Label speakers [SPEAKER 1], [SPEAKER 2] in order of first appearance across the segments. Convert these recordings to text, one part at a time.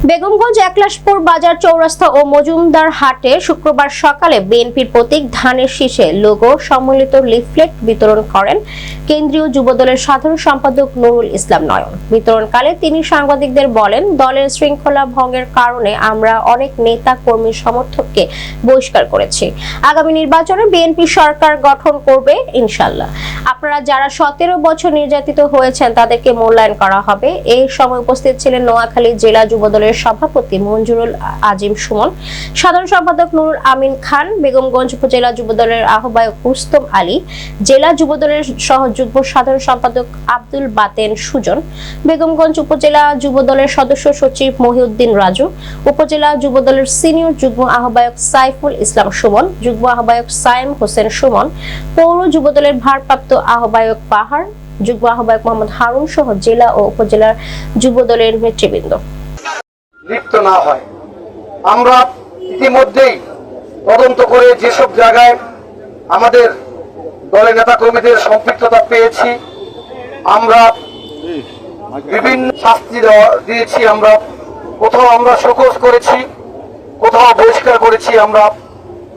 [SPEAKER 1] বেগমগঞ্জ একলাশপুর বাজার চৌরাস্তা ও মজুমদার হাটে শুক্রবার সকালে বিএনপির প্রতীক ধানের শীষে লোগো সম্মিলিত লিফলেট বিতরণ করেন কেন্দ্রীয় যুবদলের সাধারণ সম্পাদক নুরুল ইসলাম নয়ন। বিতরণকালে তিনি সাংবাদিকদের বলেন, দলের শৃঙ্খলা ভঙ্গের কারণে আমরা অনেক নেতা কর্মী সমর্থককে বহিষ্কার করেছি। আগামী নির্বাচনে বিএনপি সরকার গঠন করবে ইনশাআল্লাহ। আপনারা যারা 17 বছর নির্যাতিত হয়েছেন তাদেরকে মূল্যায়ন করা হবে। এই সময় উপস্থিত ছিলেন নোয়াখালী জেলা যুবদলের সভাপতি মঞ্জুরুল আজিম সুমন, সাধারণ সম্পাদক নুরুল আমিন খান, বেগমগঞ্জ উপজেলা যুবদলের আহ্বায়ক রুস্তম আলী, জেলা যুবদলের সহযুগ্ম সাধারণ সম্পাদক আব্দুল বাতেন সুজন, বেগমগঞ্জ উপজেলা যুবদলের সদস্য সচিব মহিউদ্দিন রাজু, উপজেলা যুবদলের সিনিয়র যুগ্ম আহ্বায়ক সাইফুল ইসলাম সুমন, যুগ্ম আহ্বায়ক সায়েম হোসেন সুমন, পৌর যুবদলের ভারপ্রাপ্ত আহ্বায়ক পাহাড়, যুগ্ম আহ্বায়ক মোহাম্মদ হারুন সহ জেলা ও উপজেলার যুবদলের নেতৃবৃন্দ
[SPEAKER 2] লিপ্ত না হয়। আমরা ইতিমধ্যেই তদন্ত করে যেসব জায়গায় আমাদের দলের নেতা কর্মীদের সম্পৃক্ততা পেয়েছি, আমরা বিভিন্ন শাস্তি দিয়েছি। আমরা কোথাও আমরা শোকজ করেছি, কোথাও বহিষ্কার করেছি, আমরা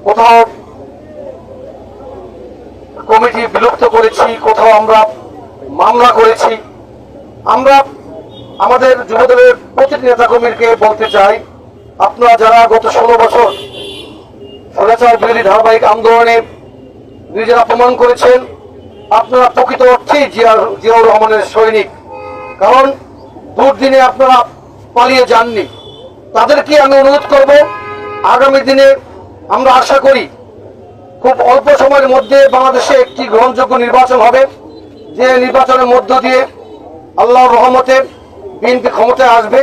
[SPEAKER 2] কোথাও কমিটি বিলুপ্ত করেছি, কোথাও আমরা মামলা করেছি। আমরা আমাদের যুবদলের প্রতিটি নেতাকর্মীকে বলতে চাই, আপনারা যারা গত 16 বছর স্বৈরাচার বিরোধী ধারাবাহিক আন্দোলনে নিজেরা প্রমাণ করেছেন, আপনারা প্রকৃত অর্থেই জিয়াউর রহমানের সৈনিক। কারণ দুর্দিনে আপনারা পালিয়ে যাননি। তাদেরকে আমি অনুরোধ করব, আগামী দিনে আমরা আশা করি খুব অল্প সময়ের মধ্যে বাংলাদেশে একটি গ্রহণযোগ্য নির্বাচন হবে, যে নির্বাচনের মধ্য দিয়ে আল্লাহর রহমতে বিএনপি ক্ষমতায় আসবে।